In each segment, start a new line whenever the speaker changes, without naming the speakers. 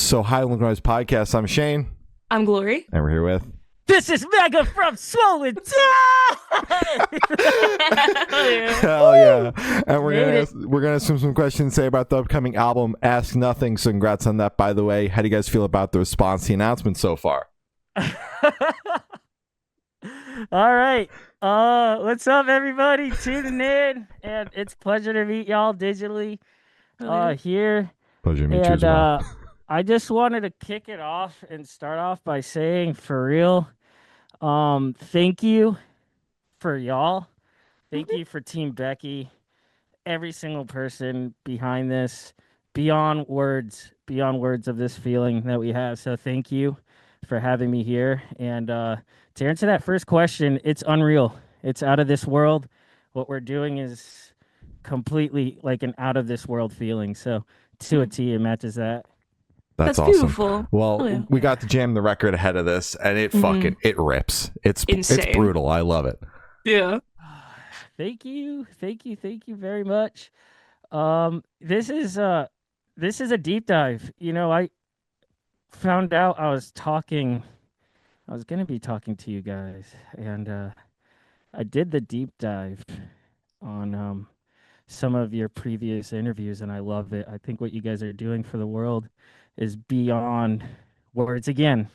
So, Highland Noise Podcast. I'm Shane.
I'm Glory.
And we're here with...
This is Megaa from Swollen
Hell yeah. And we're gonna assume some questions say about the upcoming album, Ask Nothing. So congrats on that, by the way. How do you guys feel about the response to the announcement so far?
All right. What's up, everybody? Tuning in. And it's a pleasure to meet y'all digitally here.
Pleasure to meet you as well.
I just wanted to kick it off and start off by saying, for real, thank you for y'all. Thank you for Team Becky, every single person behind this, beyond words of this feeling that we have. So thank you for having me here. And to answer that first question, it's unreal. It's out of this world. What we're doing is completely like an out of this world feeling. So to a T, it matches that.
That's awesome.
Beautiful.
Well, we got to jam the record ahead of this, and it fucking it rips. It's brutal. I love it.
Yeah.
Thank you very much. This is a deep dive. You know, I found out I was gonna be talking to you guys, and I did the deep dive on some of your previous interviews, and I love it. I think what you guys are doing for the world is beyond words again.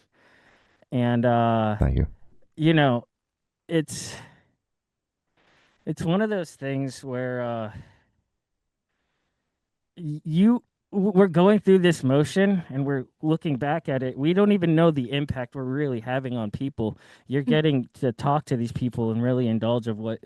And
thank you.
You know, it's one of those things where we're going through this motion and we're looking back at it. We don't even know the impact we're really having on people. You're getting to talk to these people and really indulge of what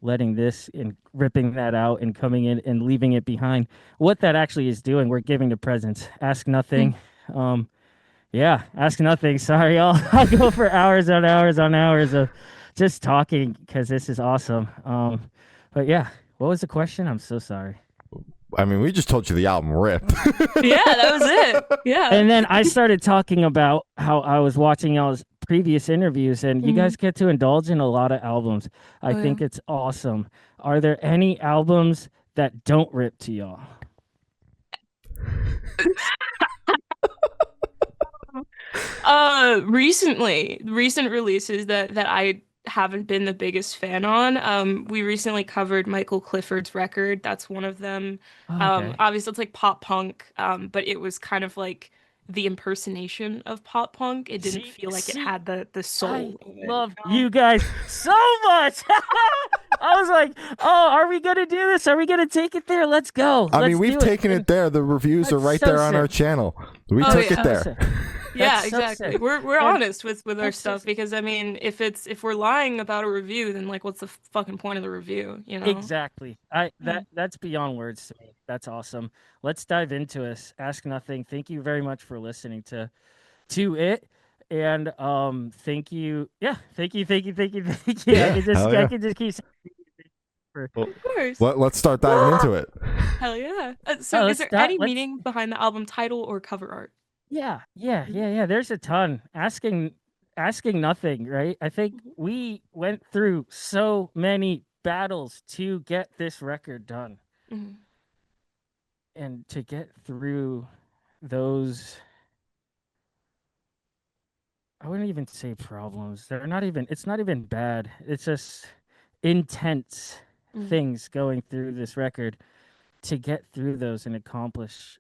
letting this and ripping that out and coming in and leaving it behind, what that actually is doing. We're giving the presence. Ask nothing. Ask nothing. Sorry, I'll go for hours on hours on hours of just talking because this is awesome. But yeah, what was the question? I'm so sorry.
I mean, we just told you the album ripped.
Yeah, that was it. Yeah.
And then I started talking about how I was watching y'all's previous interviews, and you guys get to indulge in a lot of albums. I think it's awesome. Are there any albums that don't rip to y'all?
Recent releases that I haven't been the biggest fan on. We recently covered Michael Clifford's record. That's one of them.
Okay.
Obviously it's like pop punk, but it was kind of like the impersonation of pop punk. It didn't feel like it had the soul.
I love you guys so much. I was like, oh, are we gonna do this? Are we gonna take it there? Let's go.
I mean, we've taken it there. The reviews are right there on our channel. We took it there.
Yeah,
so
exactly.
sick.
We're honest with our
That's
stuff
so
because I mean, if we're lying about a review, then like, what's the fucking point of the review? You know?
Exactly. That's beyond words to me. That's awesome. Let's dive into it. Ask Nothing. Thank you very much for listening to it. And thank you. Yeah, thank you.
Yeah,
I can just keep saying
Of course.
Let's start diving into it.
Hell yeah. So is there any meaning behind the album title or cover art?
Yeah. There's a ton. Asking nothing, right? I think we went through so many battles to get this record done.
Mm-hmm.
And to get through those, I wouldn't even say problems. It's not even bad. It's just intense things going through this record. To get through those and accomplish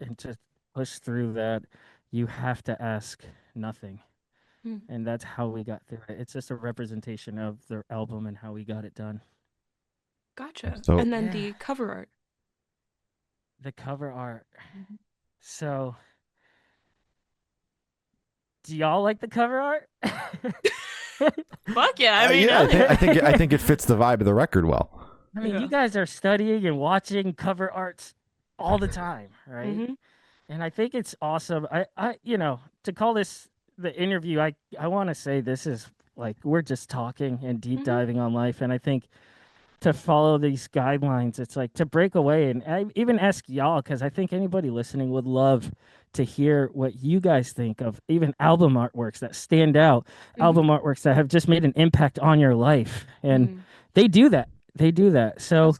and to push through that, you have to ask nothing. And that's how we got through it. It's just a representation of the album and how we got it done.
Gotcha.
So,
and then the cover art.
The cover art. So, do y'all like the cover art?
Fuck yeah! I mean,
I think it fits the vibe of the record well.
I mean, you guys are studying and watching cover arts all the time, right? And I think it's awesome. I to call this the interview, I want to say this is like we're just talking and deep diving on life, and I think to follow these guidelines, it's like to break away, and I even ask y'all because I think anybody listening would love to hear what you guys think of even album artworks that stand out, album artworks that have just made an impact on your life, and they do that. So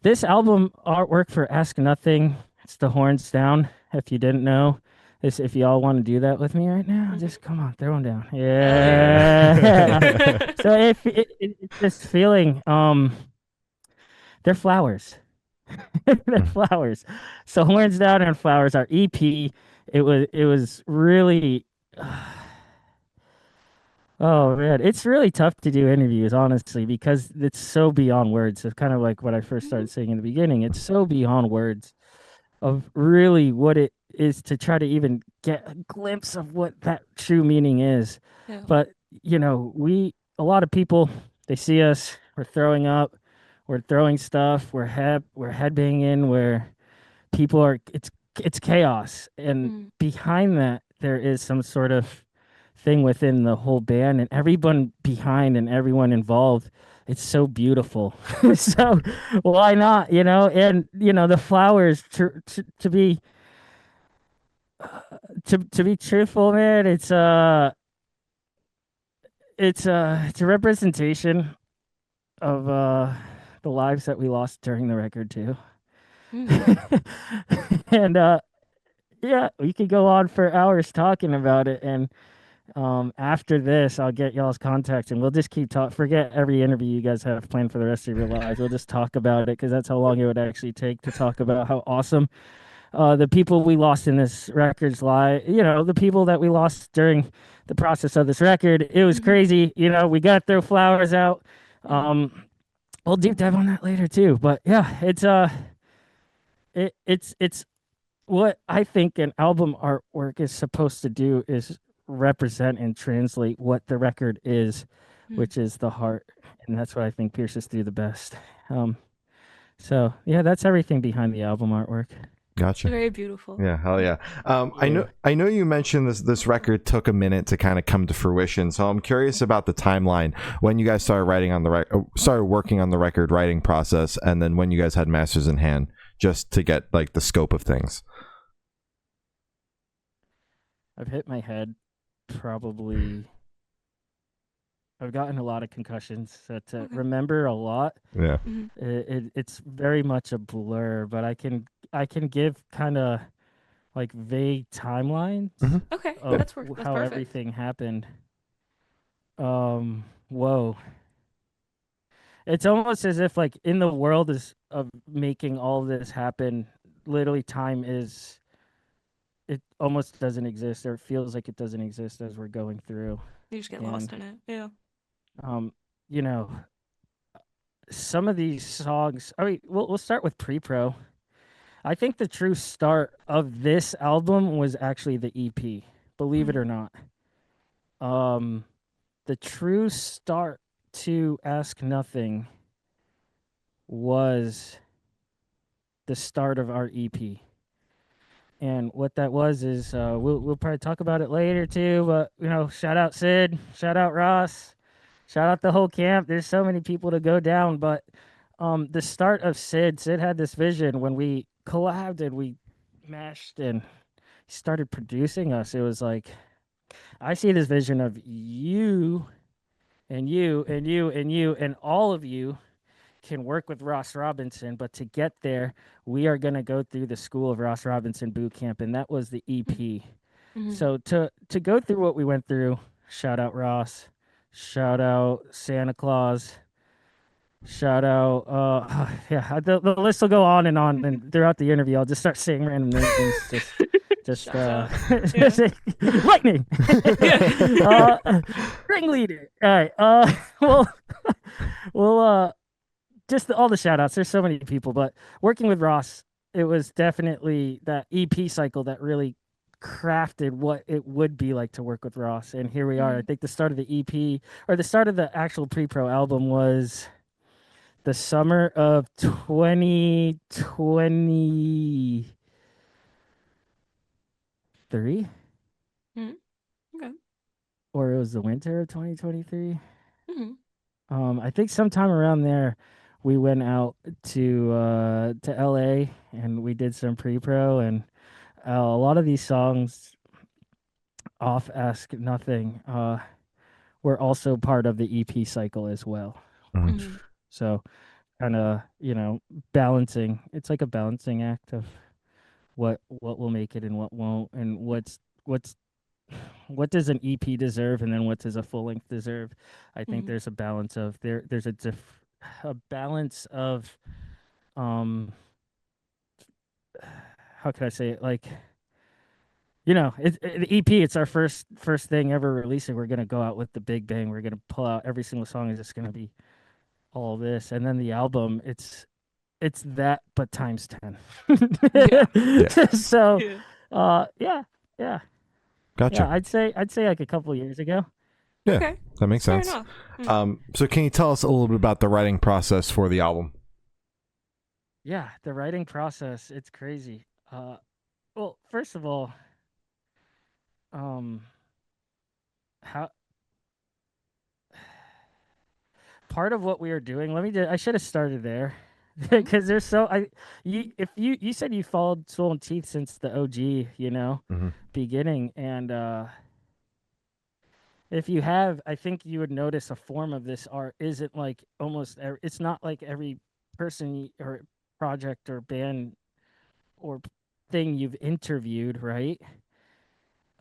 this album artwork for Ask Nothing, it's the horns down. If you didn't know, If y'all want to do that with me right now, just come on, throw them down.
Hell yeah.
Yeah. So if it's this feeling, they're flowers. They're flowers. So Horns Down and Flowers, our EP. It was really. Oh man, it's really tough to do interviews, honestly, because it's so beyond words. It's kind of like what I first
Mhm.
started saying in the beginning. It's so beyond words of really what it is to try to even get a glimpse of what that true meaning is.
Yeah.
But a lot of people, they see us, we're throwing up, we're throwing stuff, we're headbanging, where people are, it's chaos, and
Mm.
behind that there is some sort of thing within the whole band and everyone behind and everyone involved. It's so beautiful. So why not, and the flowers, to be to be truthful, man, it's a representation of the lives that we lost during the record too.
Mm.
And yeah, we could go on for hours talking about it. And after this, I'll get y'all's contacts and we'll just keep talking. Forget every interview you guys have planned for the rest of your lives. We'll just talk about it because that's how long it would actually take to talk about how awesome the people we lost in this record's live. The people that we lost during the process of this record. It was
Mhm.
crazy. We got to throw flowers out.
Yeah.
We'll deep dive on that later too. But yeah, it's what I think an album artwork is supposed to do is represent and translate what the record is,
Mm.
which is the heart, and that's what I think pierces through the best. So yeah, that's everything behind the album artwork.
Gotcha.
Very beautiful.
Yeah, hell yeah.
Yeah.
I know you mentioned this record took a minute to kind of come to fruition. So I'm curious about the timeline when you guys started started working on the record writing process, and then when you guys had masters in hand, just to get like the scope of things.
I've hit my head probably. I've gotten a lot of concussions, so to
Okay.
remember a lot,
Yeah.
Mhm.
it's very much a blur. But I can give kind of like vague timelines
Okay,
of
that's
how
perfect.
everything happened. Whoa. It's almost as if like in the world is of making all of this happen, literally time is it almost doesn't exist, or it feels like it doesn't exist as we're going through.
You just get
And
lost in it. Yeah.
um, you know, some of these songs, I mean, we'll start with pre-pro. I think the true start of this album was actually the EP, believe it
Mm.
or not. Um, the true start to Ask Nothing was the start of our EP. And what that was is we'll probably talk about it later too. But shout out Sid, shout out Ross, shout out the whole camp. There's so many people to go down. But the start of Sid had this vision when we collabed and we meshed and started producing us. It was like I see this vision of you and you and you and you and all of you can work with Ross Robinson, but to get there, we are going to go through the School of Ross Robinson boot camp, and that was the EP.
Mhm.
So to go through what we went through, shout out Ross, shout out Santa Claus, shout out yeah, the list will go on, and throughout the interview I'll just start saying random names, just
Shout out.
just lightning.
Yeah.
Ringleader. All right. We'll just all the shout outs. There's so many people, but working with Ross, it was definitely that EP cycle that really crafted what it would be like to work with Ross. And here we are. I think the start of the EP or the start of the actual pre-pro album was the summer of 2023,
Mhm. Okay.
or it was the winter of 2023.
Mhm.
I think sometime around there, we went out to LA and we did some pre-pro, and a lot of these songs off Ask Nothing were also part of the EP cycle as well.
Mhm.
So kind of balancing. It's like a balancing act of what will make it and what won't, and what's what does an EP deserve, and then what does a full length deserve. I think there's a balance of there's a balance of how can I say it, like, the EP, it's our first thing ever releasing. We're gonna go out with the big bang. We're gonna pull out every single song is just gonna be all this. And then the album, it's that but times 10.
Yeah.
Yeah.
So
Yeah.
yeah. Yeah,
Gotcha.
I'd say like a couple years ago.
Yeah,
Okay.
that makes
Fair
sense.
enough.
So can you tell us a little bit about the writing process for the album?
Yeah, the writing process, it's crazy. Well, first of all, how part of what we are doing, I should have started there. Because there's so I you if you said you followed Swollen Teeth since the OG,
Mm-hmm.
beginning, and if you have, I think you would notice a form of this art isn't like it's not like every person or project or band or thing you've interviewed, right?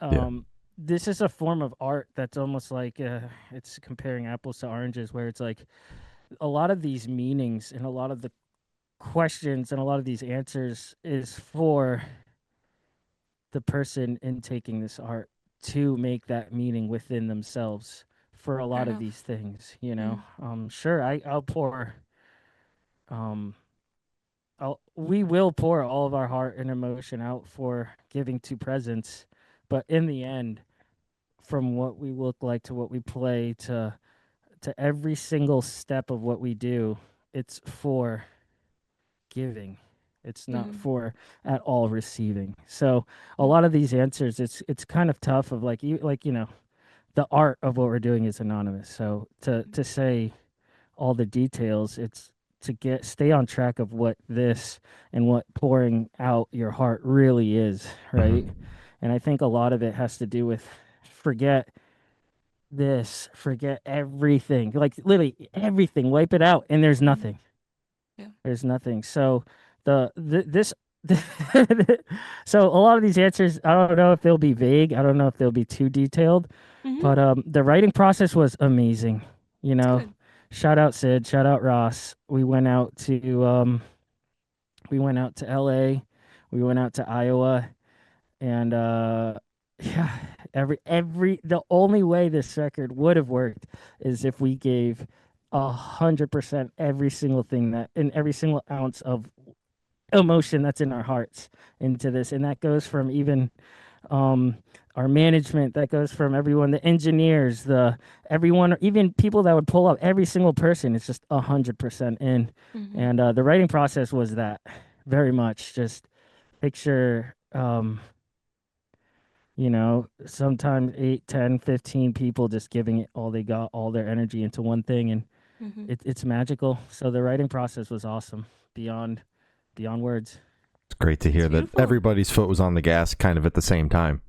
Yeah.
This is a form of art that's almost like it's comparing apples to oranges, where it's like a lot of these meanings and a lot of the questions and a lot of these answers is for the person in taking this art to make that meaning within themselves for a lot of
enough.
these things, sure, I'll pour um we will pour all of our heart and emotion out for giving to presence, but in the end, from what we look like to what we play to every single step of what we do, it's for giving. It's not for at all receiving. So a lot of these answers, it's kind of tough of the art of what we're doing is anonymous. So to say all the details, it's to stay on track of what this and what pouring out your heart really is, right?
Mm-hmm.
And I think a lot of it has to do with forget this, forget everything, like literally everything, wipe it out, and there's nothing.
Yeah.
There's nothing. So this so a lot of these answers, I don't know if they'll be vague. I don't know if they'll be too detailed. But the writing process was amazing. You
That's
know,
good.
shout out Sid, shout out Ross. We went out to LA, we went out to Iowa, and yeah, the only way this record would have worked is if we gave 100% every single thing that in every single ounce of emotion that's in our hearts into this. And that goes from even um our management, that goes from everyone, the engineers, the everyone, even people that would pull up, every single person. It's just 100% in. And the writing process was that very much just picture sometimes 8, 10, 15 people just giving it all they got, all their energy into one thing, and it's magical. So the writing process was awesome beyond words.
It's great to hear that everybody's foot was on the gas kind of at the same time.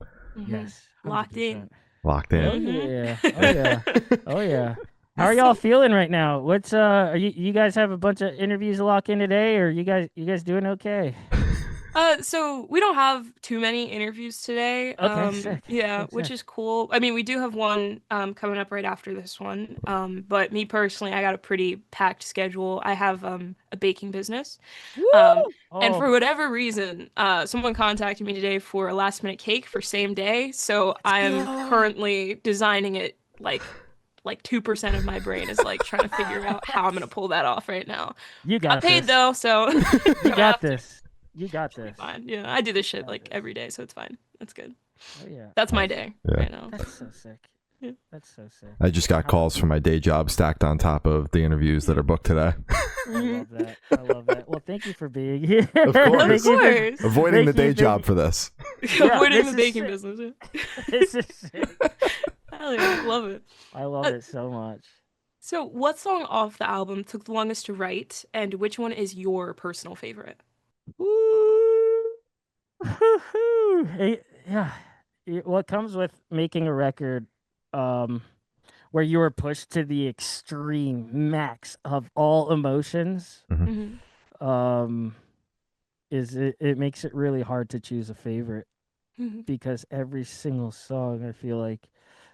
Yes, 100%.
Locked in.
Locked
Oh
in.
yeah. Oh yeah. Oh yeah. How are y'all feeling right now? What's are you guys have a bunch of interviews to lock in today, or you guys doing okay?
So we don't have too many interviews today.
Okay, sick.
Yeah,
Sick,
which
sick.
is cool. I mean, we do have one coming up right after this one. But me personally, I got a pretty packed schedule. I have a baking business. Um,
Woo!
and
Oh,
for whatever reason, someone contacted me today for a last minute cake for same day. So I am currently designing it like 2% of my brain is like trying to figure out how I'm gonna pull that off right now.
you
Got
got
paid
this.
though, so
You
gonna
got
have to.
this. You got this.
Fine. Yeah, I do this shit
Got
like
this.
every day, so it's fine. That's good.
Oh yeah.
That's my day
Yeah.
right now.
That's so sick.
Yeah.
That's so sick.
I just got calls from my day job stacked on top of the interviews that are booked today.
I love that. I love that. Well, thank you for being here.
Of course.
Of course.
Avoiding the
Thank you,
day job
thank
for this.
Yeah,
Avoiding
this
the
is
baking
sick.
business. Yeah.
This is sick.
Hell yeah, love it.
I love it so much.
So, what song off the album took the longest to write, and which one is your personal favorite?
Woo! Yeah. What comes with making a record where you are pushed to the extreme max of all emotions
Mm-hmm.
Mm-hmm.
um is it makes it really hard to choose a favorite
Mhm.
because every single song, I feel like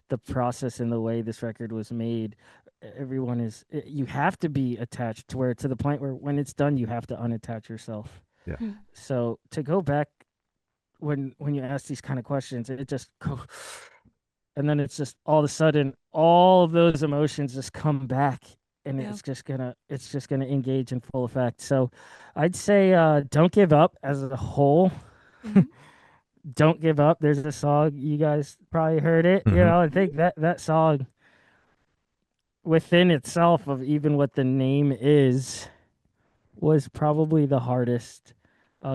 the process and the way this record was made, everyone is you have to be attached to where to the point where when it's done, you have to unattach yourself.
Yeah.
Mhm.
So to go back when you ask these kind of questions, it just go, and then it's just all of a sudden all of those emotions just come back, and
Yeah.
it's just gonna engage in full effect. So I'd say Don't Give Up as a whole.
Mhm.
Don't Give Up. There's a song, you guys probably heard it.
Hmm.
I think that song within itself of even what the name is was probably the hardest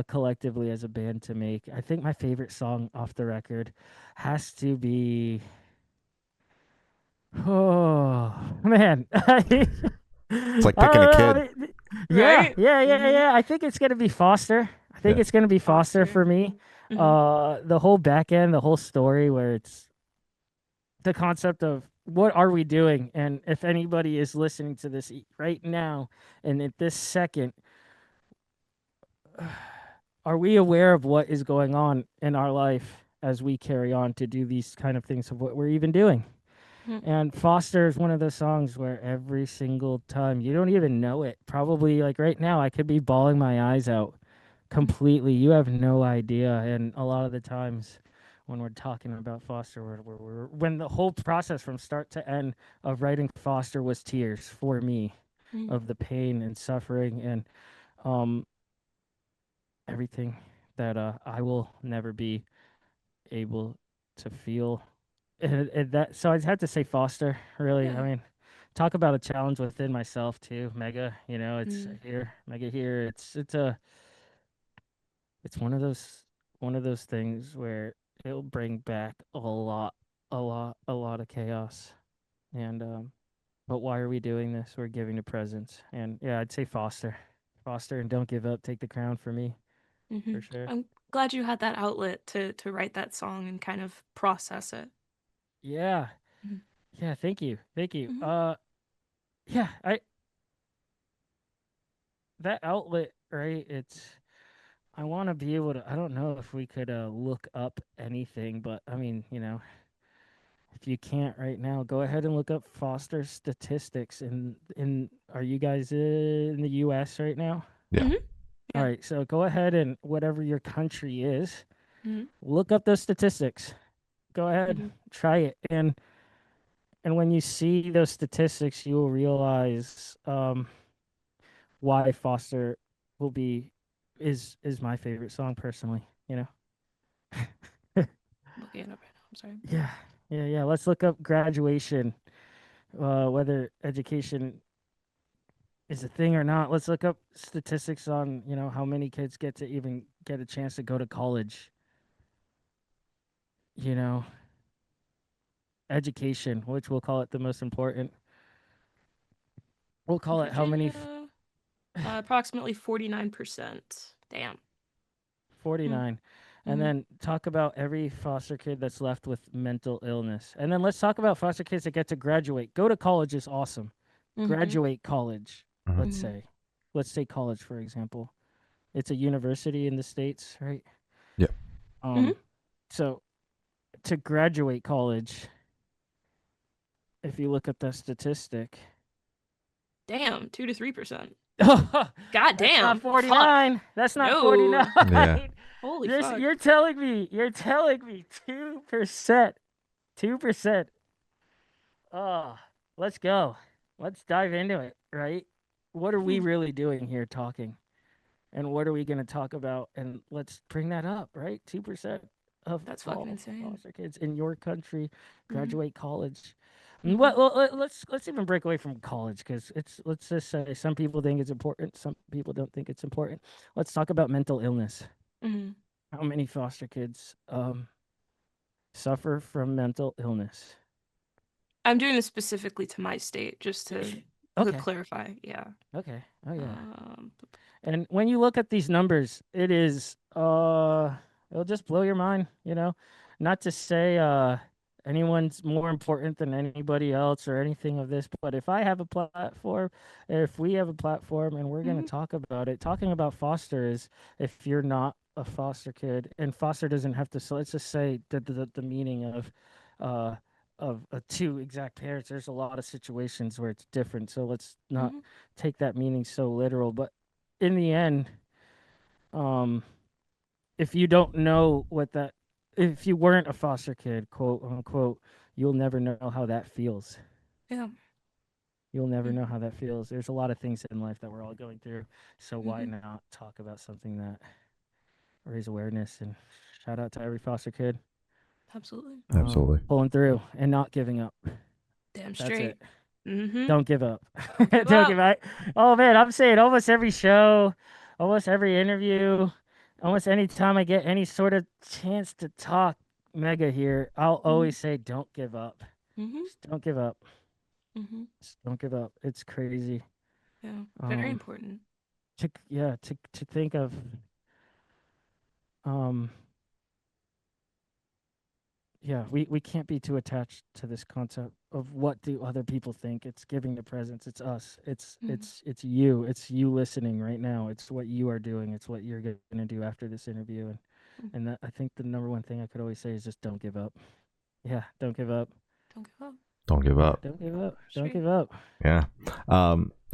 collectively as a band to make. I think my favorite song off the record has to be, oh man. I
It's like
don't
picking a
know.
kid.
Yeah,
Right.
yeah, yeah,
Mhm.
yeah. I think it's gonna be Foster. I think
Yeah.
it's gonna be Foster
Foster.
for me.
Mhm.
The whole back end, the whole story where it's the concept of what are we doing, and if anybody is listening to this right now and at this second, are we aware of what is going on in our life as we carry on to do these kind of things of what we're even doing?
Mhm.
And Foster is one of those songs where every single time you don't even know it. Probably like right now, I could be bawling my eyes out completely. You have no idea. And a lot of the times when we're talking about Foster, when the whole process from start to end of writing Foster was tears for me
Mhm.
of the pain and suffering and um, everything that I will never be able to feel. And that so I'd have to say Foster. Really, I
Yeah.
mean, talk about a challenge within myself too. Mega, it's
Mhm.
here. Mega here. It's one of those things where it'll bring back a lot of chaos. And but why are we doing this? We're giving a presence. And yeah, I'd say Foster. Foster and Don't Give Up, take the crown for me, for
Mhm.
sure.
I'm glad you had that outlet to write that song and kind of process it.
Yeah.
Mhm.
Yeah, thank you. Thank you.
Mhm.
Yeah, I that outlet, right? I want to be able to I don't know if we could look up anything, but I mean, if you can't right now, go ahead and look up Foster statistics in are you guys in the US right now?
Yeah.
Mhm.
All
Yeah.
right, so go ahead and whatever your country is,
Mhm.
look up those statistics. Go ahead,
Mhm.
try it. And when you see those statistics, you will realize why Foster will be is my favorite song personally,
Looking it up right now. I'm sorry.
Yeah. Yeah, yeah. Let's look up graduation, whether education is a thing or not. Let's look up statistics on, how many kids get to even get a chance to go to college. You know, education, which we'll call it the most important. We'll call it how many
Virginia, approximately 49%. Damn. Mm.
49. And
Mhm.
then talk about every foster kid that's left with mental illness. And then let's talk about foster kids that get to graduate. Go to college is awesome.
Mhm.
Graduate college,
Hmm.
let's
Mhm.
say. Let's say college, for example. It's a university in the States, right?
Yeah.
Mhm.
Um, so to graduate college, if you look at the statistic,
Damn, 2 to 3%. God
that's not
damn. Fuck.
49. That's not
No.
49.
Yeah.
Holy
This
fuck.
you're telling me 2%. 2%. Oh, let's go. Let's dive into it, right? What are we
Hmm.
really doing here talking? And what are we going to talk about? And let's bring that up, right? 2% of
That's fucking
all
insane.
foster kids in your country
Mhm.
graduate college. And
Mhm.
let's even break away from college because let's just say some people think it's important, some people don't think it's important. Let's talk about mental illness.
Mhm.
How many foster kids suffer from mental illness?
I'm doing this specifically to my state, just to
Okay.
clarify. Yeah.
Okay. Oh yeah.
Um.
And when you look at these numbers, it'll just blow your mind, Not to say anyone's more important than anybody else or anything of this, but if I have a platform, if we have a platform and we're going to talk about it, talking about foster is, if you're not a foster kid, and foster doesn't have to, so let's just say the meaning uh of two exact parents, there's a lot of situations where it's different, so let's not take that meaning so literal. But in the end, if you don't know what that, if you weren't a foster kid, quote unquote, you'll never know how that feels.
Yeah.
You'll never know how that feels. There's a lot of things in life that we're all going through. So why not talk about something that raise awareness? And shout out to every foster kid.
Absolutely.
Absolutely.
Pulling through and not giving up.
Damn
That's
straight.
it. Don't give up.
Give
Don't
up.
give up. Oh man, I'm saying almost every show, almost every interview, almost any time I get any sort of chance to talk Megaa here, I'll always say, don't give up. Just don't give up. Just don't give up. It's crazy.
Yeah, very important.
To think of we can't be too attached to this concept of what do other people think. It's giving the presence. It's us. It's you. It's you listening right now. It's what you are doing. It's what you're going to do after this interview. And that, I think the number one thing I could always say is just don't give up. Yeah, don't give up.
Don't give up.
Don't give up.
Don't give up. Don't give up.
Yeah.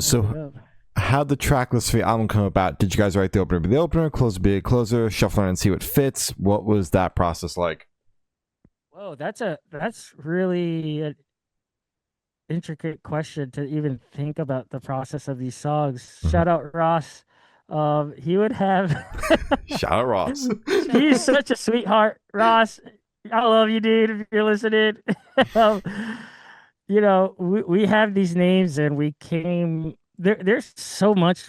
So how'd the track list for the album come about? Did you guys write the opener be the opener, closer be a closer, shuffle around and see what fits? What was that process like?
Whoa, that's really an intricate question to even think about the process of these songs. Shout out Ross. He would have
Shout out Ross.
He's such a sweetheart, Ross. I love you, dude, if you're listening. We have these names and we came there's so much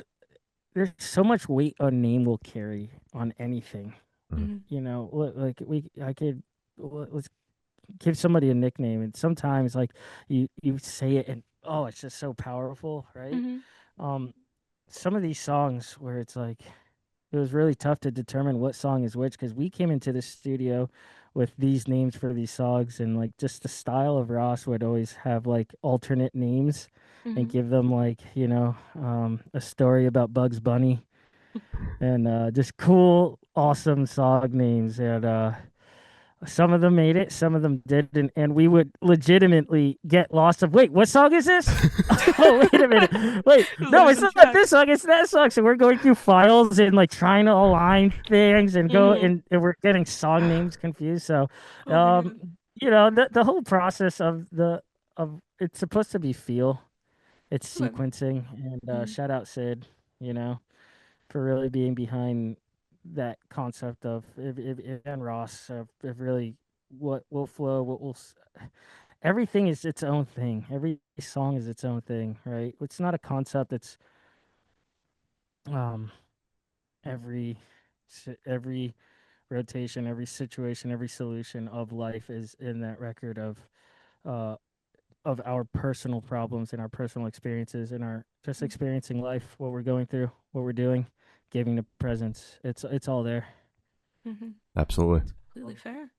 weight a name will carry on anything. Let's give somebody a nickname, and sometimes like you say it and it's just so powerful, right? Some of these songs where it's like it was really tough to determine what song is which, because we came into the studio with these names for these songs, and like just the style of Ross would always have like alternate names and give them like a story about Bugs Bunny and just cool awesome song names. And some of them made it, some of them didn't, and we would legitimately get lost of, wait, what song is this? Oh, wait a minute. Wait, no, it's not this song, it's that song. So we're going through files and like trying to align things and go and we're getting song names confused. So the whole process of it's supposed to be feel. It's sequencing, and shout out Sid, for really being behind that concept of and Ross of really what will flow, what will everything is its own thing. Every song is its own thing, right? It's not a concept. It's every rotation, every situation, every solution of life is in that record of our personal problems and our personal experiences and our just experiencing life, what we're going through, what we're doing, giving the presence. It's all there.
Absolutely.
It's completely fair.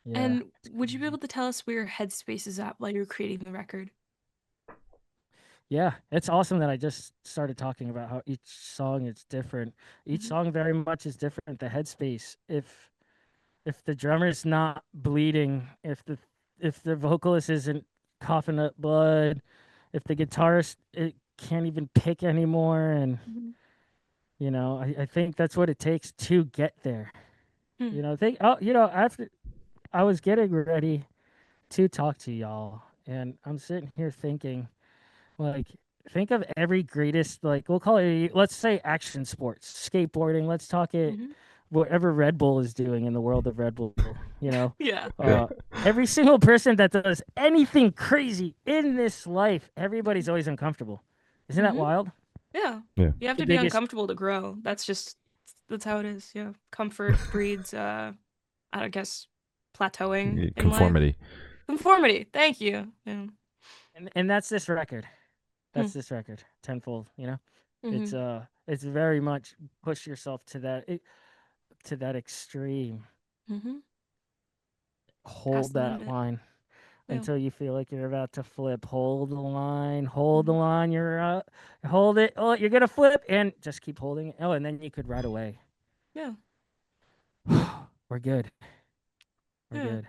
Yeah.
And would you be able to tell us where your headspace is at while you're creating the record?
Yeah, it's awesome that I just started talking about how each song is different. Each song very much is different. The headspace, if the drummer's not bleeding, if the vocalist isn't coughing up blood, if the guitarist it can't even pick anymore, and I think that's what it takes to get there. After I was getting ready to talk to y'all, and I'm sitting here thinking, like, think of every greatest, like, we'll call it, let's say action sports, skateboarding. Let's talk it. Whatever Red Bull is doing in the world of Red Bull, every single person that does anything crazy in this life, everybody's always uncomfortable. Isn't that wild?
Yeah. You have to be uncomfortable to grow. That's how it is. Yeah. Comfort breeds, I guess, plateauing.
Conformity.
Conformity. Thank you. Yeah.
And that's this record. That's this record. Tenfold, It's very much push yourself to that extreme. Hold that line.
Yeah.
until you feel like you're about to flip. Hold the line, hold the line. Hold it. Oh, you're gonna flip, and just keep holding it. Oh, and then you could ride away.
Yeah.
We're good. We're
Yeah.
good.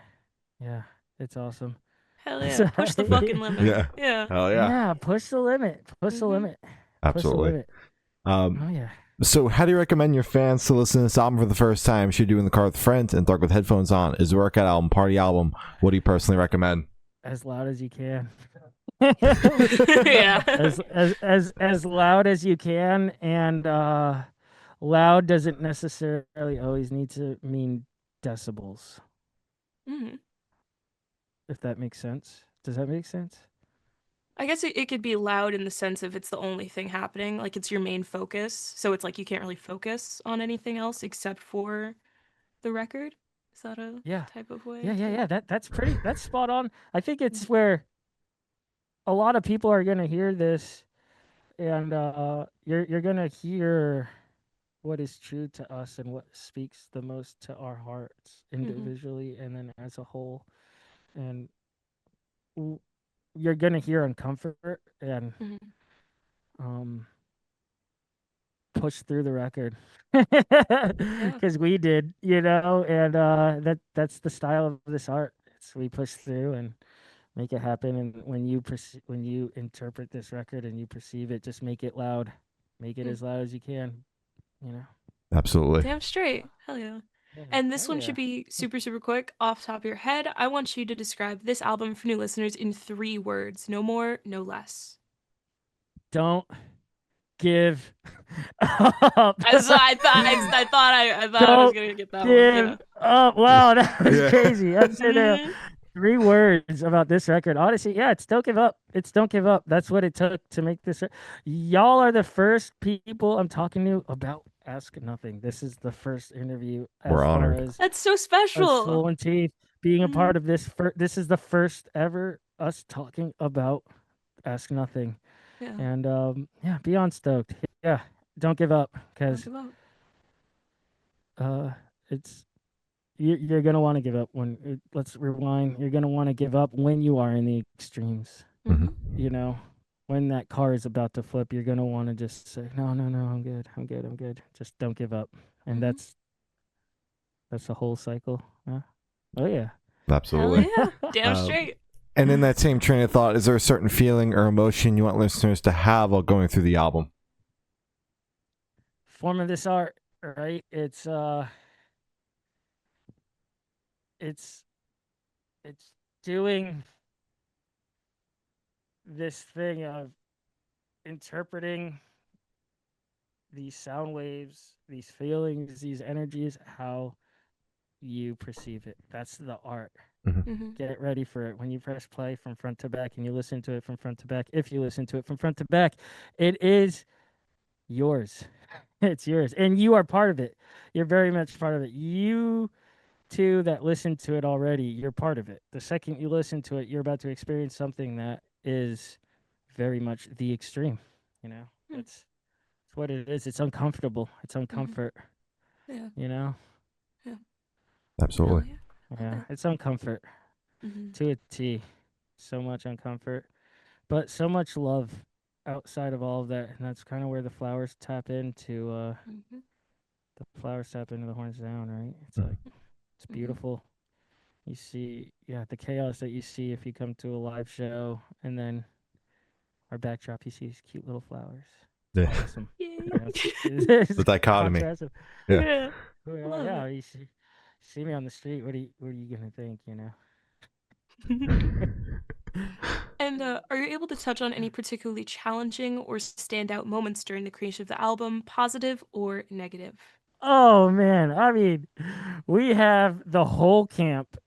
Yeah, it's awesome.
Hell yeah. Push the fucking
Sorry.
limit.
Yeah.
Yeah.
Hell yeah.
Yeah, push the limit. Push the
Mhm.
limit. Push the
Absolutely.
limit.
Um,
Oh yeah.
so how do you recommend your fans to listen to this album for the first time? Should you do in the car with friends and dark with headphones on? Is it a workout album, party album? What do you personally recommend?
As loud as you can.
Yeah.
As loud as you can, and loud doesn't necessarily always need to mean decibels,
Mhm.
if that makes sense. Does that make sense?
I guess it could be loud in the sense of it's the only thing happening, like it's your main focus. So it's like you can't really focus on anything else except for the record. Is that a
Yeah.
type of way
Yeah, yeah,
to?
yeah. That's spot on. I think it's
Mhm.
where a lot of people are gonna hear this, and you're gonna hear what is true to us and what speaks the most to our hearts
Mhm.
individually and then as a whole. And w- you're gonna hear uncomfort and
Mhm.
um push through the record
Yeah.
because we did, and that's the style of this art. It's we push through and make it happen. And when you interpret this record and you perceive it, just make it loud, make it
Mm.
as loud as you can. You know.
Absolutely.
Damn straight. Hell yeah.
Yeah.
And this
Oh
one
yeah.
should be super, super quick off the top of your head. I want you to describe this album for new listeners in 3 words. No more, no less.
Don't give up.
I thought I was
Don't
gonna get that one.
give
Yeah.
up. Wow, that was
Yeah.
crazy. I'd say there are
Mhm.
3 words about this record. Honestly, yeah, it's don't give up. It's don't give up. That's what it took to make this. Y'all are the first people I'm talking to about Ask Nothing. This is the first interview
We're
as far
honored.
as
That's so
us
special.
Soul and Teeth being a
Mhm.
part of this. This is the first ever us talking about Ask Nothing.
Yeah.
And yeah, beyond stoked. Yeah, don't give up
Don't
because
give up.
it's you're gonna want to give up let's rewind. You're gonna want to give up when you are in the extremes.
Mhm.
Mhm.
You know, when that car is about to flip, you're gonna want to just say, no, no, no, I'm good, I'm good, I'm good. Just don't give up, and
Mhm.
that's the whole cycle. Yeah. Oh yeah.
Hell
Absolutely.
yeah. Damn
Um,
straight.
and in that same train of thought, is there a certain feeling or emotion you want listeners to have while going through the album?
Form of this art, right? It's it's doing this thing of interpreting these sound waves, these feelings, these energies, how you perceive it. That's the art.
Mhm.
Get ready for it. When you press play from front to back and you listen to it from front to back, if you listen to it from front to back, it is yours. It's yours. And you are part of it. You're very much part of it. You two that listen to it already, you're part of it. The second you listen to it, you're about to experience something that is very much the extreme. You know,
Mm.
it's what it is. It's uncomfortable. It's
Mhm.
uncomfort.
Yeah.
You know,
Yeah. Hell
Absolutely.
yeah.
yeah,
Yeah.
it's uncomfort
Mhm.
to a T. So much uncomfort, but so much love outside of all of that, and that's kind of where the flowers tap into.
Mhm.
The flowers tap into the horns down, right? It's
Mhm.
like it's
Mhm.
beautiful. You see, yeah, the chaos that you see if you come to a live show, and then our backdrop, you see these cute little flowers. It's
Yeah.
awesome.
Yay.
You know, it's
The dichotomy.
contrast of
Yeah.
Yeah.
well,
Love
yeah.
it.
You see me on the street. What are you gonna think? You know.
And are you able to touch on any particularly challenging or standout moments during the creation of the album, positive or negative?
Oh man, I mean, we have the whole camp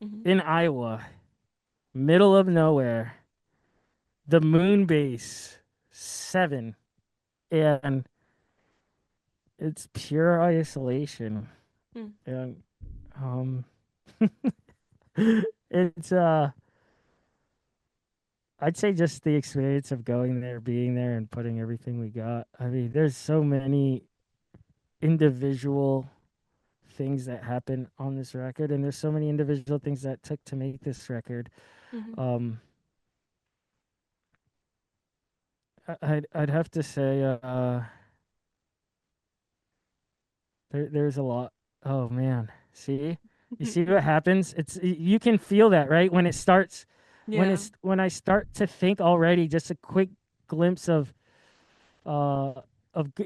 Mhm.
in Iowa, middle of nowhere, the moon base 7, and it's pure isolation.
Mm.
And um it's I'd say just the experience of going there, being there and putting everything we got. I mean, there's so many individual things that happen on this record, and there's so many individual things that took to make this record.
Mhm.
Um, I'd have to say, there's a lot. Oh man, see, you see what happens? You can feel that, right? When it starts,
Yeah.
when I start to think already, just a quick glimpse uh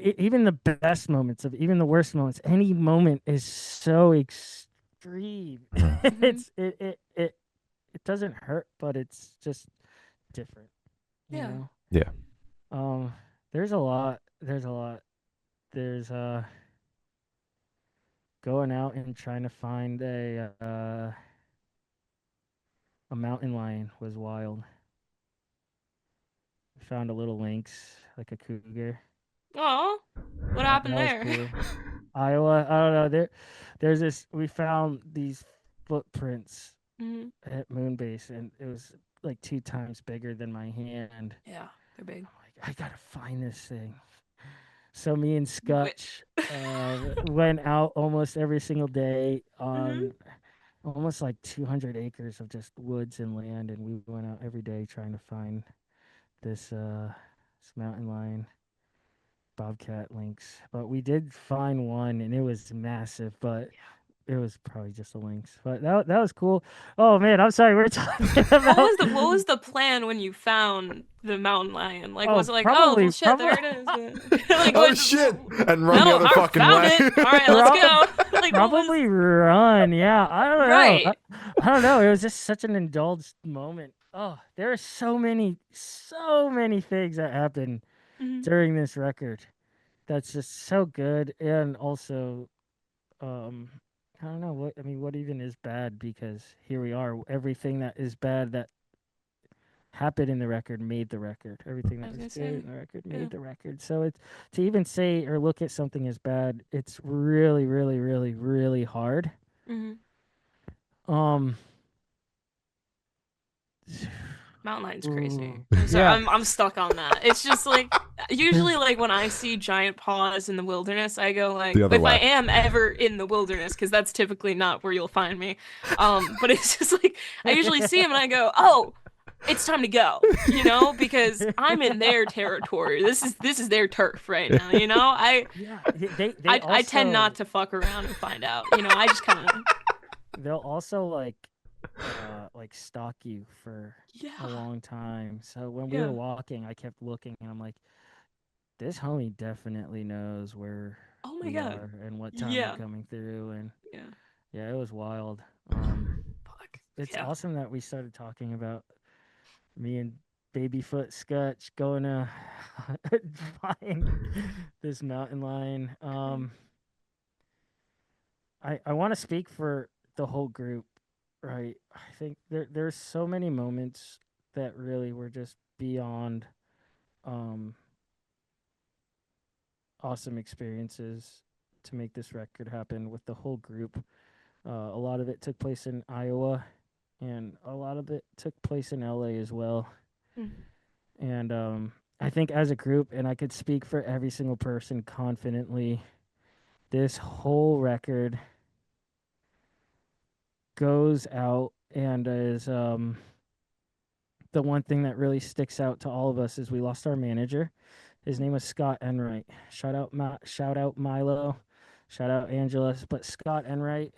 even the best moments, of even the worst moments. Any moment is so extreme.
Mhm.
It doesn't hurt, but it's just different, you
Yeah.
know.
Yeah.
Um, there's a lot. There's a lot. There's going out and trying to find a mountain lion was wild. We found a little lynx, like a cougar.
Oh, what
That
happened
was
there?
cool. Iowa, I don't know. There's this. We found these footprints
Mhm.
at Moonbase, and it was like 2 times bigger than my hand.
Yeah, they're big.
I'm like, I gotta find this thing. So me and
Wait.
Scutch went out almost every single day
Mhm.
on almost like 200 acres of just woods and land, and we went out every day trying to find this mountain lion, bobcat lynx. But we did find one, and it was massive, but it was probably just a lynx. But that was cool. Oh man, I'm sorry, we're talking about
What was the plan when you found the mountain lion? Like,
oh
was it like, oh well,
probably
shit,
probably
there it is? Like,
Oh
what?
shit! And run the
No,
other
I
fucking
found
way.
it. All right, let's
Pro-
go. Like, what was?
probably run. Yeah, I don't know.
Right.
I don't know. It was just such an indulged moment. Oh, there are so many things that happened
Mhm.
during this record that's just so good, and also, um, I don't know what I mean. What even is bad? Because here we are. Everything that is bad that happened in the record made the record. Everything
I
that
was
was
gonna
good
say,
in the record
yeah.
made the record. So it's to even say or look at something as bad, it's really, really, really, really hard.
Mhm.
Um,
Mountain lion's crazy.
ooh,
I'm sorry,
yeah,
I'm stuck on that. It's just like usually like when I see giant paws in the wilderness, I go like
The other
if I
way.
am ever in the wilderness, because that's typically not where you'll find me. But it's just like I usually see them and I go, oh, it's time to go, because I'm in their territory. This is their turf right now,
yeah. They
I tend not
also
to fuck around and find out. I just kind of
they'll also like stalk you for a
yeah,
long time. So when we
yeah.
were walking, I kept looking, and I'm like, this homie definitely knows where
Oh my
we
God.
are and what time we're
Yeah.
coming through, and
Yeah.
yeah, it was wild.
Fuck.
It's
Yeah.
awesome that we started talking about me and Babyfoot Scutch going to find this mountain lion. I want to speak for the whole group, right? I think there's so many moments that really were just beyond um awesome experiences to make this record happen with the whole group. A lot of it took place in Iowa, and a lot of it took place in LA as well.
Mm.
And I think as a group, and I could speak for every single person confidently, this whole record goes out and is the one thing that really sticks out to all of us is we lost our manager. His name was Scott Enright. Shout out Milo, shout out Angela, but Scott Enright.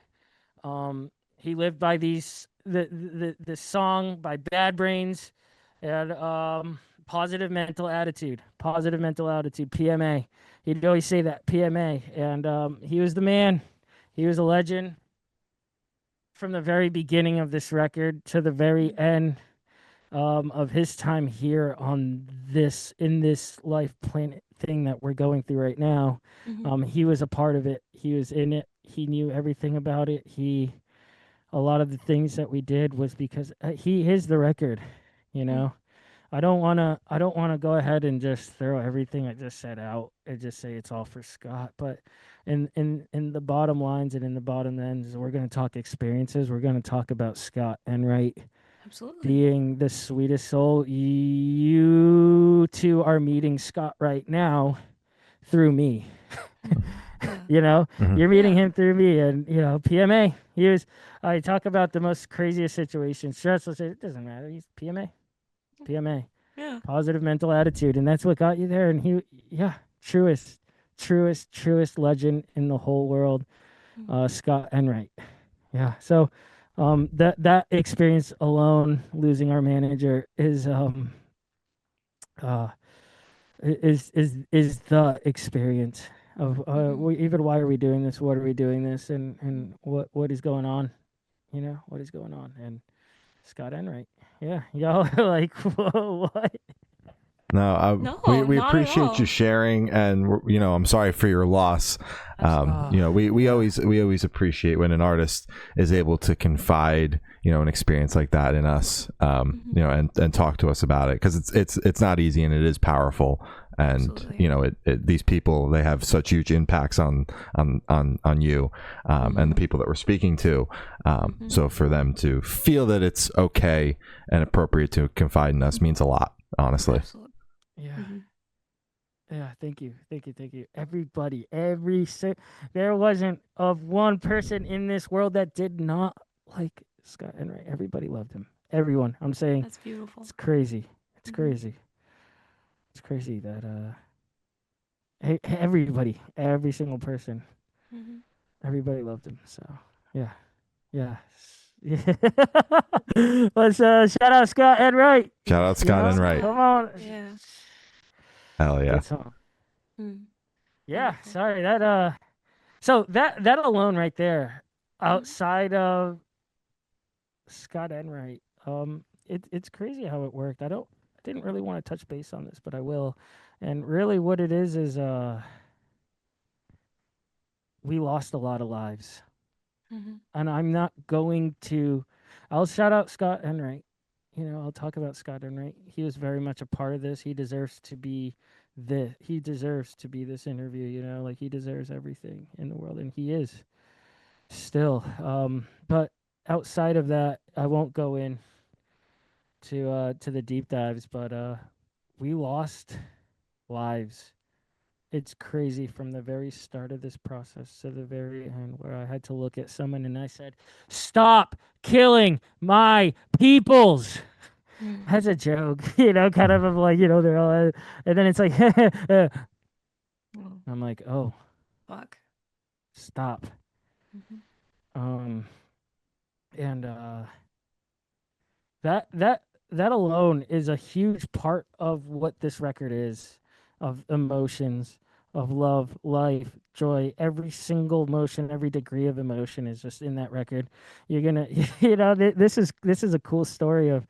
He lived by the song by Bad Brains, and positive mental attitude, PMA. He'd always say that PMA, and he was the man. He was a legend from the very beginning of this record to the very end of his time here on this life planet thing that we're going through right now.
Mhm.
He was a part of it. He was in it. He knew everything about it. A lot of the things that we did was because he is the record, you
Mm.
know. I don't wanna go ahead and just throw everything I just said out and just say it's all for Scott. But in the bottom lines and in the bottom ends, we're gonna talk experiences. We're gonna talk about Scott Enright
Absolutely.
being the sweetest soul. You two are meeting Scott right now through me. You know,
Mhm.
you're meeting
Yeah.
him through me, and PMA. I talk about the most craziest situations, stressful. It doesn't matter. He's PMA, PMA,
Yeah.
positive mental attitude, and that's what got you there. And yeah, truest legend in the whole world, Scott Enright. Yeah. So, that experience alone, losing our manager, uh, is the experience of even why are we doing this? What are we doing this? And what is going on? What is going on? And Scott Enright. Yeah, y'all are like, whoa, what?
No,
No,
we
not at
appreciate you
all.
sharing, and I'm sorry for your loss. We always appreciate when an artist is able to confide, an experience like that in us, and talk to us about it, because it's not easy, and it is powerful, and
Absolutely.
these people, they have such huge impacts on you, and the people that we're speaking to. So for them to feel that it's okay and appropriate to confide in us means a lot, honestly.
Absolutely.
Yeah.
Mm-hmm.
Yeah, thank you. Everybody, there wasn't of one person in this world that did not like Scott Enright. Everybody loved him. Everyone. I'm saying
That's beautiful.
it's crazy. It's
Mhm.
crazy. It's crazy that everybody, every single person,
Mhm.
everybody loved him. So yeah, yeah, yeah. Let's shout out Scott Enright.
Shout out Scott Enright.
Come on.
Yeah.
Hell yeah.
Good song.
Mm.
Yeah.
Beautiful.
Sorry that. So that alone right there,
Mhm.
outside of Scott Enright, it's crazy how it worked. I didn't really want to touch base on this, but I will. And really, what it is we lost a lot of lives,
Mhm.
and I'm not going to. I'll shout out Scott Enright. I'll talk about Scott Enright. He was very much a part of this. He deserves to be He deserves to be this interview. Like he deserves everything in the world, and he is. Still, but outside of that, I won't go in to the deep dives, but we lost lives. It's crazy from the very start of this process to the very end, where I had to look at someone and I said, "Stop killing my peoples."
Mm.
As a joke, kind of like, they're all, and then it's like,
Oh,
I'm like, oh,
fuck.
stop.
Mhm.
Um, and that that that alone is a huge part of what this record is, of emotions, of love, life, joy. Every single emotion, every degree of emotion is just in that record. You're gonna this is a cool story of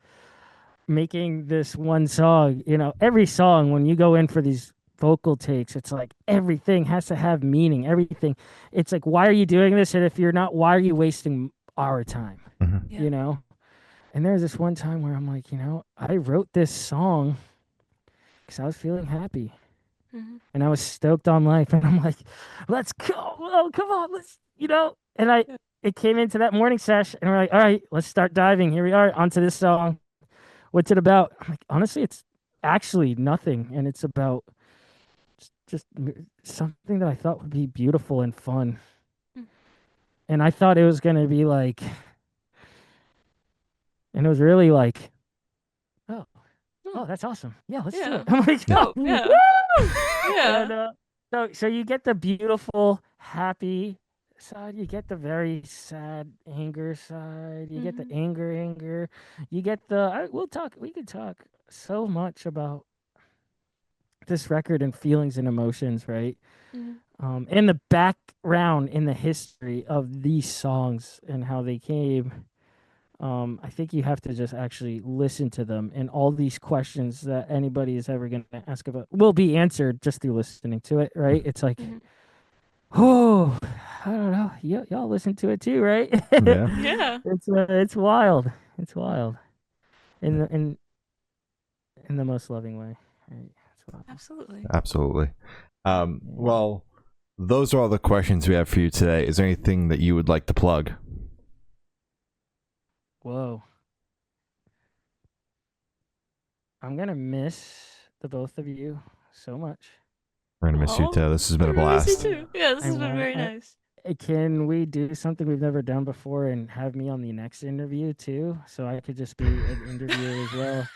making this one song. Every song, when you go in for these vocal takes, it's like everything has to have meaning. Everything, it's like, why are you doing this? And if you're not, why are you wasting our time?
Mhm.
Yeah.
you know and there's this one time where I'm like, I wrote this song because I was feeling happy
Mhm.
and I was stoked on life. And I'm like, let's go. Oh, come on. And
Yeah.
it came into that morning sesh and we're like, all right, let's start diving. Here we are onto this song. What's it about? I'm like, honestly, it's actually nothing. And it's about just something that I thought would be beautiful and fun.
Mm.
And I thought it was going to be like, and it was really like, oh,
Mm.
oh, that's awesome. Yeah, let's do it.
Yeah.
I'm like,
Dope.
woo!
Yeah.
And
Yeah.
so you get the beautiful, happy side, you get the very sad anger side, you get the
Mhm.
anger, you get we could talk so much about this record and feelings and emotions, right?
Mhm.
And the background in the history of these songs and how they came. I think you have to just actually listen to them, and all these questions that anybody is ever going to ask about will be answered just through listening to it, right? It's like,
Mhm.
oh, I don't know. Y'all listen to it too, right?
Yeah.
Yeah.
It's wild. It's wild in the most loving way. Right? It's wild.
Absolutely.
Absolutely.
Yeah.
Well, those are all the questions we have for you today. Is there anything that you would like to plug?
Whoa. I'm gonna miss the both of you so much.
We're gonna miss you too. This has been a blast.
Too. Yeah, this has been very nice.
Can we do something we've never done before and have me on the next interview too, so I could just be an interviewer as well,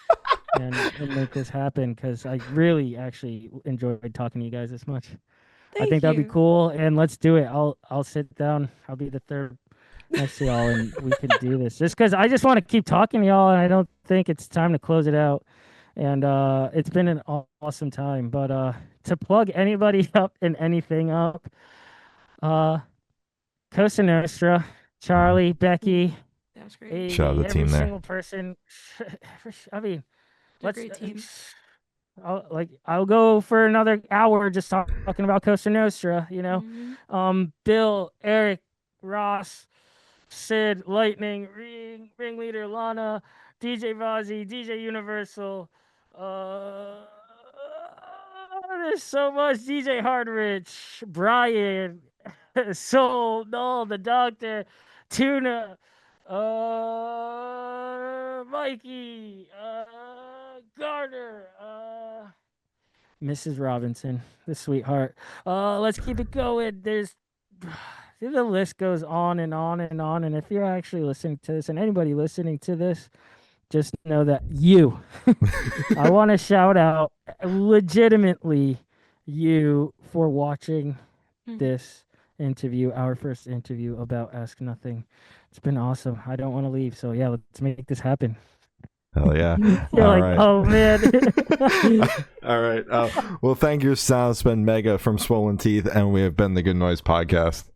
and make this happen? Because I really actually enjoyed talking to you guys this much. I think that'd be cool, and let's do it. I'll sit down. I'll be the third next to y'all, and we can do this. Just because I just want to keep talking to y'all, and I don't think it's time to close it out. And it's been an awesome time. But to plug anybody up and anything up, Costa Nostra, Charlie, Becky.
That was great.
Shout out the team there.
Every single person. I mean,
let's great team.
I'll go for another hour just talking about Costa Nostra. You know, Bill, Eric, Ross, Sid, Lightning, Ringleader, Lana, DJ Vozzy, DJ Universal. There's so much. DJ Hardrich, Brian, Soul, Null, the Doctor, Tuna, Mikey, Garner, Mrs. Robinson, the sweetheart. Let's keep it going. The list goes on and on and on. And if you're actually listening to this, and anybody listening to this, just know that I want to shout out legitimately you for watching this interview, our first interview about Ask Nothing. It's been awesome. I don't want to leave. So yeah, let's make this happen.
Hell yeah.
You're all like, right. Oh man.
All right. Well, thank you. It's been Megaa from Swollen Teeth, and we have been the Good Noise Podcast.